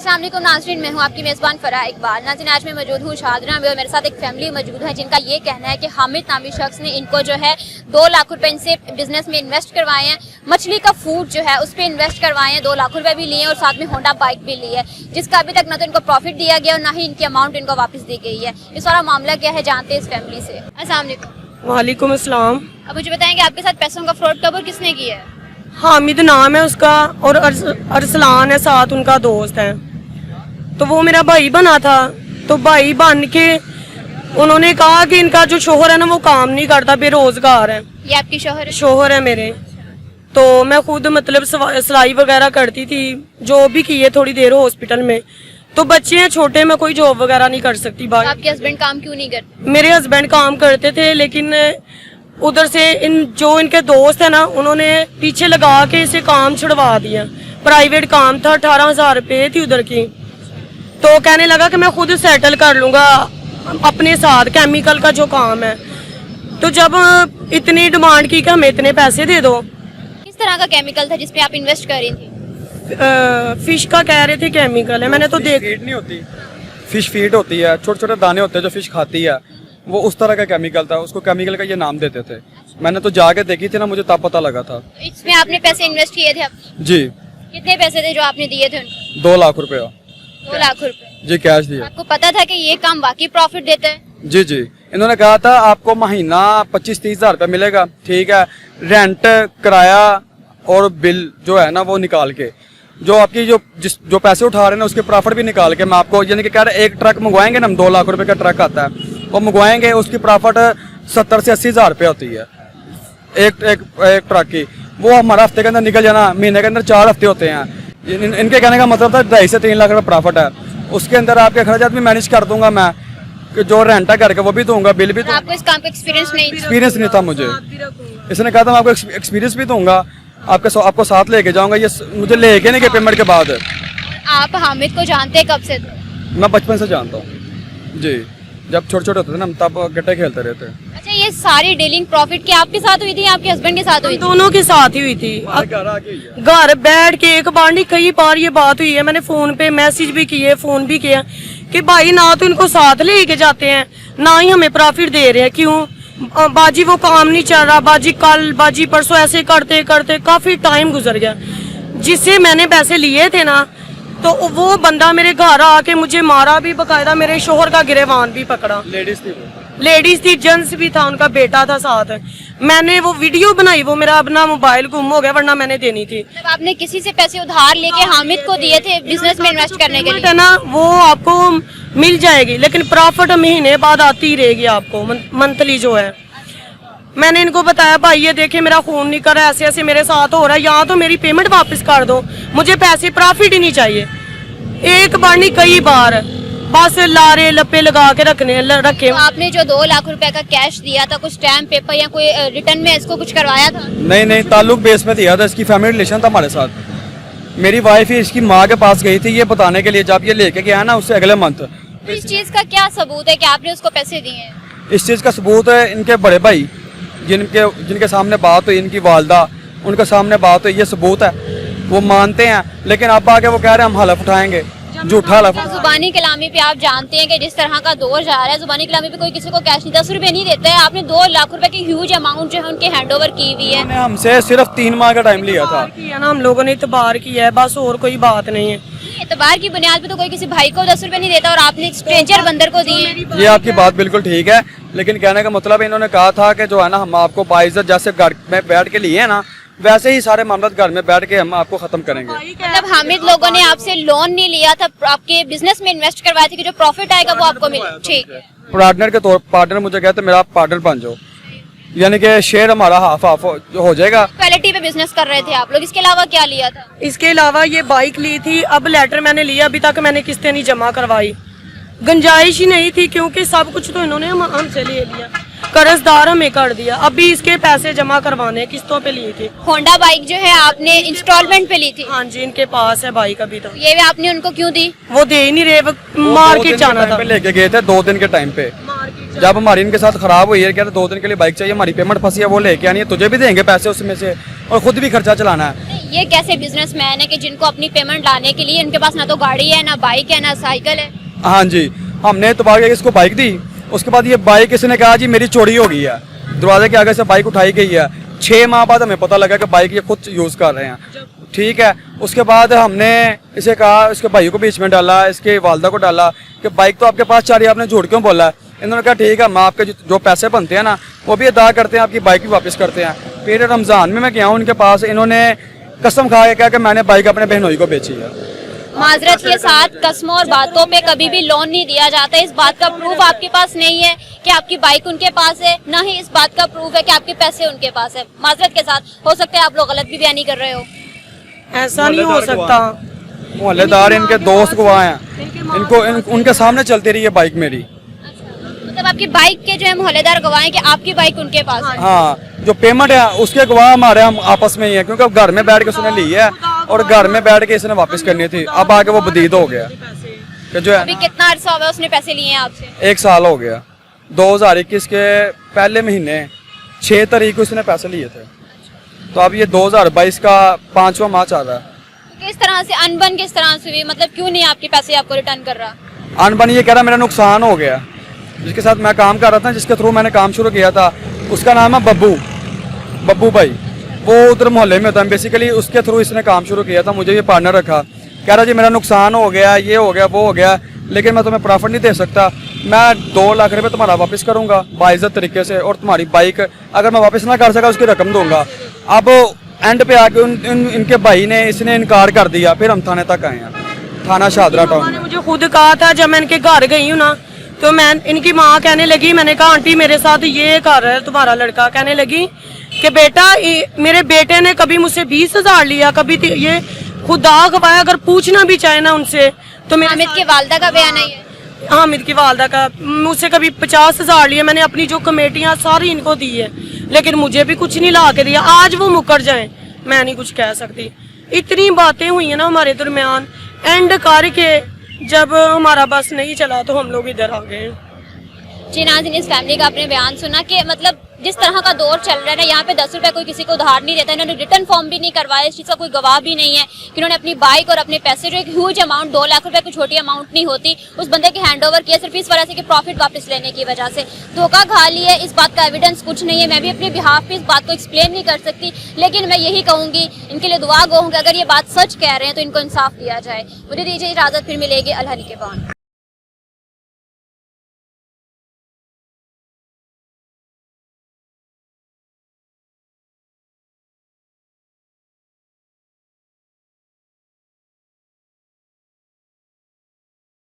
अस्सलाम वालेकुम नाज़रीन, मैं हूं आपकी मेज़बान फ़राह इकबाल। नाज़रीन, आज मैं मौजूद हूं शादरा में और मेरे साथ एक फैमिली मौजूद है जिनका ये कहना है कि हामिद नामी शख्स ने इनको जो है 2 लाख रुपए इनसे बिजनेस में इन्वेस्ट करवाए हैं। मछली का फूड जो है उस पर इन्वेस्ट करवाए हैं, 2 लाख रुपए भी लिए और साथ में होंडा बाइक भी ली है, जिसका अभी तक ना तो इनको प्रॉफिट दिया गया और ना ही इनकी अमाउंट इनको वापस दी गई है। इस सारा मामला क्या है जानते हैं इस फैमिली से। अस्सलाम वालेकुम। वालेकुम अस्सलाम। अब मुझे बताएंगे आपके साथ पैसों का फ्रॉड कब और किसने किया है? हामिद नाम है उसका और अरसलान है साथ उनका दोस्त है। तो वो मेरा भाई बना था, तो भाई बन के उन्होंने कहा कि इनका जो शोहर है ना वो काम नहीं करता, बेरोजगार है। ये आपकी शोहर है? शोहर है मेरे। तो मैं खुद मतलब सिलाई वगैरह करती थी, जॉब भी की है थोड़ी देर हॉस्पिटल में। तो बच्चे हैं छोटे, मैं कोई जॉब वगैरह नहीं कर सकती। तो आपके हस्बैंड काम क्यों नहीं करते? मेरे हस्बैंड काम करते थे, लेकिन उधर से जो इनके दोस्त है ना उन्होंने पीछे लगा के इसे काम छुड़वा दिया। प्राइवेट काम था, 18,000 रुपये थी उधर की। तो कहने लगा कि मैं खुद सेटल कर लूंगा अपने साथ, केमिकल का जो काम है। तो जब इतनी डिमांड की कि हमें इतने पैसे दे दो। किस तरह का केमिकल था जिसपे आप इन्वेस्ट कर रही थी? फिश का कह रहे थे केमिकल है, मैंने तो देख। फीड नहीं होती, फिश फीड होती है, छोटे छोटे दाने होते हैं जो फिश खाती है, वो उस तरह का केमिकल था। उसको केमिकल का ये नाम देते थे। मैंने तो जाके देखी थी ना, मुझे तब पता लगा था। इसमें आपने पैसे इन्वेस्ट किए थे अपने? जी। कितने पैसे थे जो आपने दिए थे उनको? 2 लाख रुपया। 2 लाख रुपए जी, कैश दिया। आपको पता था कि ये काम वाकई प्रॉफिट देता है? जी जी, इन्होंने कहा था आपको महीना 25-30 हजार रुपया मिलेगा, ठीक है। रेंट, किराया और बिल जो है ना वो निकाल के, जो आपकी जो पैसे उठा रहे हैं उसके प्रॉफिट भी निकाल के मैं आपको, यानी कि कह रहे एक ट्रक मंगवाएंगे ना, हम 2 लाख रुपए का ट्रक आता है, वो मंगवाएंगे, उसकी प्रॉफिट 70 से 80 हजार रुपये होती है एक ट्रक की। वो हमारा हफ्ते के अंदर निकल जाना, महीने के अंदर 4 हफ्ते होते हैं। इनके कहने का मतलब था 2.5 से 3 लाख रुपये प्रॉफिट है। उसके अंदर आपके खर्चात भी मैनेज कर दूंगा मैं, कि जो रेंट है घर का वो भी दूंगा, बिल भी दूंगा। आपको इस काम का एक्सपीरियंस नहीं था मुझे। इसने कहा था मैं आपको एक्सपीरियंस भी दूंगा, आपको साथ लेके जाऊंगा। ये मुझे लेके नहीं गए पेमेंट के बाद। आप हामिद को जानते हैं कब से? मैं बचपन से जानता हूँ जी, जब छोटे छोटे होते थे ना तब गट्टे खेलते रहते। अच्छा, ये सारी डीलिंग प्रॉफिट की आपके साथ हुई थी या आपके हस्बैंड के साथ हुई थी? दोनों के साथ ही हुई थी। घर बैठ के एक बार नहीं कई बार ये बात हुई है। मैंने फोन पे मैसेज भी किए, फोन भी किया कि भाई ना तो इनको साथ लेके जाते हैं, ना ही हमें प्रॉफिट दे रहे हैं। क्यों बाजी वो काम नहीं चल रहा, बाजी कल बाजी परसों, ऐसे करते करते काफी टाइम गुजर गया। जिससे मैंने पैसे लिए थे ना, तो वो बंदा मेरे घर आके मुझे मारा भी, बकायदा मेरे शोहर का गिरेबान भी पकड़ा। लेडीज थी, जेंट्स भी था, उनका बेटा था साथ। मैंने वो वीडियो बनाई, वो मेरा अपना मोबाइल गुम हो गया, वरना मैंने देनी थी। मतलब आपने किसी से पैसे उधार लेके हामिद को दिए थे बिजनेस में इन्वेस्ट करने के लिए? ना वो आपको मिल जाएगी, लेकिन प्रॉफिट महीने बाद आती ही रहेगी आपको, मंथली जो है। मैंने इनको बताया भाई ये देखे मेरा खून नहीं कर रहा, ऐसे ऐसे मेरे साथ हो रहा है, यहाँ तो मेरी पेमेंट वापस कर दो, मुझे पैसे प्रॉफिट ही नहीं चाहिए। एक बार नहीं कई बार बस लारे लपे लगा के रखे। तो आपने जो 2 लाख रुपए का कैश दिया था, कुछ स्टैम्प पेपर या कोई रिटर्न में इसको कुछ करवाया था? नहीं, ताल्लुक बेस पे दिया था। इसकी फैमिली रिलेशन था हमारे साथ। मेरी वाइफ ही इसकी माँ के पास गई थी ये बताने के लिए, जब ये लेके गया ना उससे अगले मंथ। तो इस चीज का क्या सबूत है कि आपने उसको पैसे दिए हैं? इस चीज का सबूत है इनके बड़े भाई जिनके सामने बात हुई, इनकी वालदा, उनके सामने बात हुई, ये सबूत है। वो मानते हैं, लेकिन अब आके वो कह रहे हैं हम हलफ उठाएंगे, झूठा हलफ। जुबानी कलामी पे आप जानते हैं कि जिस तरह का दौर जा रहा है, जुबानी कलामी पे कोई किसी को कैश नहीं 10 रुपए नहीं देता है। आपने 2 लाख रुपए की ह्यूज अमाउंट जो है उनके हैंड ओवर की हुई है। हमसे सिर्फ 3 माह का टाइम लिया था ना, हम लोगों ने इतबार किया है, बस और कोई बात नहीं है। एतबार की बुनियाद पे तो कोई किसी भाई को 10 रुपए नहीं देता और आपने एक स्ट्रेंजर बंदर को दिए। ये आपकी बात बिल्कुल ठीक है, लेकिन कहने का मतलब इन्होंने कहा था कि जो है ना हम आपको बाइज्जत जैसे घर में बैठ के लिए ना, वैसे ही सारे मामला घर में बैठ के हम आपको खत्म करेंगे। मतलब हामिद लोगों ने आपसे लोन नहीं लिया था, आपके बिजनेस में इन्वेस्ट करवाया था कि जो प्रॉफिट आएगा वो आपको मिले। ठीक है, पार्टनर मुझे कहते मेरा पार्टनर बन जाओ, यानी कि शेयर हमारा हाफ हाफ हो जाएगा। क्वालिटी पे बिजनेस कर रहे थे आप लोग, इसके अलावा क्या लिया था? इसके अलावा ये बाइक ली थी, अब लेटर मैंने लिया, अभी तक मैंने किस्तें नहीं जमा करवाई। गुंजाइश ही नहीं थी, क्योंकि सब कुछ तो इन्होंने हमसे ले लिया, कर्जदार हमें कर दिया। अभी इसके पैसे जमा करवाने किस्तों पे लिए थे। होंडा बाइक जो है आपने इंस्टॉलमेंट पे ली थी? हाँ जी, इनके पास है बाइक अभी तो। ये भी आपने उनको क्यों दी? वो दे ही नहीं रहे, मार्केट जाना था। लेके गए थे 2 दिन के टाइम पे। मार्केट जब हमारी इनके साथ खराब हुई है, कहते 2 दिन के लिए बाइक चाहिए, हमारी पेमेंट फंसी है, वो लेके आनी है, तुझे भी देंगे पैसे उसमें से और खुद भी खर्चा चलाना है। ये कैसे बिजनेसमैन है कि जिनको अपनी पेमेंट लाने के लिए उनके पास ना तो गाड़ी है, ना बाइक है, ना साइकिल है? हाँ जी, हमने तो बाइक इसको बाइक दी, उसके बाद ये बाइक इसने कहा जी मेरी चोरी हो गई है, दरवाजे के आगे से बाइक उठाई गई है। 6 माह बाद हमें पता लगा कि बाइक ये खुद यूज़ कर रहे हैं, ठीक है। उसके बाद हमने इसे कहा, इसके भाई को बीच में डाला, इसके वालदा को डाला कि बाइक तो आपके पास 4, आपने झूठ क्यों बोला है? इन्होंने कहा ठीक है, हम आपके जो पैसे बनते हैं ना वो भी अदा करते हैं, आपकी बाइक भी वापस करते हैं। फिर रमज़ान में मैं गया हूँ उनके पास, इन्होंने कसम खा के कहा कि मैंने बाइक अपने बहनोई को बेची है। माजरत के साथ कस्मों और बातों पे कभी भी लोन नहीं दिया जाता। इस बात का प्रूफ आपके पास नहीं है कि आपकी बाइक उनके पास है, ना ही इस बात का प्रूफ है कि आपके पैसे उनके पास है। माजरत के साथ, हो सकता है आप लोग गलत भी बयानी कर रहे हो। ऐसा नहीं हो सकता। मोहल्लेदार इनके दोस्त गवाह हैं, उनके सामने चलती रही है बाइक मेरी। मतलब आपकी बाइक के जो है मोहल्लेदार गवाह हैं कि आपकी बाइक उनके पास है? हाँ, जो पेमेंट है उसके गवाह हमारे हम आपस में ही है, क्योंकि घर में बैठ के उसने ली है और घर में बैठ के इसने वापस करनी थी। अब आके वो बदीद हो गया कि जो है अभी कितना अरसा हुआ उसने पैसे लिए हैं आपसे? 1 साल हो गया। 2021 के पहले महीने 6 तारीख को इसने पैसे लिए थे, तो अब ये 2022 का 5वां माह चल रहा है। किस तरह से अनबन, किस तरह से हुई? मतलब क्यों नहीं आपके पैसे आपको रिटर्न कर रहा? अनबन ये कह रहा मेरा नुकसान हो गया। जिसके साथ मैं काम कर रहा था, जिसके थ्रू मैंने काम शुरू किया था, उसका नाम है बब्बू भाई, वो उधर मोहल्ले में होता है। बेसिकली उसके थ्रू इसने काम शुरू किया था, मुझे ये पार्टनर रखा। कह रहा जी मेरा नुकसान हो गया, ये हो गया, वो हो गया, लेकिन मैं तुम्हें प्रॉफिट नहीं दे सकता, मैं 2 लाख रुपए तुम्हारा वापस करूंगा बाइज्जत तरीके से, और तुम्हारी बाइक अगर मैं वापस ना कर सका उसकी रकम दूंगा। अब एंड पे आके इनके भाई ने इसने इनकार कर दिया। फिर हम थाने तक आए हैं, थाना शाहदरा टाउन। उन्होंने मुझे खुद कहा था, जब मैं इनके घर गई हूँ ना, तो मैं इनकी माँ कहने लगी, मैंने कहा आंटी मेरे साथ ये कर रहा है तुम्हारा लड़का, कहने लगी कि बेटा मेरे बेटे ने कभी मुझसे 20,000 लिया, कभी ये खुदा गवाह, अगर पूछना भी चाहे ना उनसे तो मेरे हामिद की वालदा का बयान है ये? हामिद की वालदा का, मुझसे कभी 50,000 लिए, मैंने अपनी जो कमेटियाँ सारी इनको दी है, लेकिन मुझे भी कुछ नहीं ला के दिया। आज वो मुकर जाए, मैं नहीं कुछ कह सकती। इतनी बातें हुई है ना हमारे दरमियान, एंड करके जब हमारा बस नहीं चला तो हम लोग इधर आ गए। जी नाज़रीन, इस फैमिली का आपने बयान सुना कि मतलब जिस तरह का दौर चल रहा है ना, यहाँ पे 10 रुपए कोई किसी को उधार नहीं देता। इन्होंने रिटर्न फॉर्म भी नहीं करवाया, इस चीज़ का कोई गवाह भी नहीं है कि इन्होंने अपनी बाइक और अपने पैसे, जो एक ह्यूज अमाउंट 2 लाख रुपए कोई छोटी अमाउंट नहीं होती, उस बंदे के हैंड ओवर किया सिर्फ इस वजह से कि प्रॉफिट वापस लेने की वजह से। धोखा खा लिया, इस बात का एविडेंस कुछ नहीं है। मैं भी अपने बिहाफ पे इस बात को एक्सप्लेन नहीं कर सकती, लेकिन मैं यही कहूँगी, इनके लिए दुआ गो हूँ कि अगर ये बात सच कह रहे हैं तो इनको इंसाफ दिया जाए। मुझे दीजिए इजाज़त, फिर मिलेगी अल्लाह के बाद।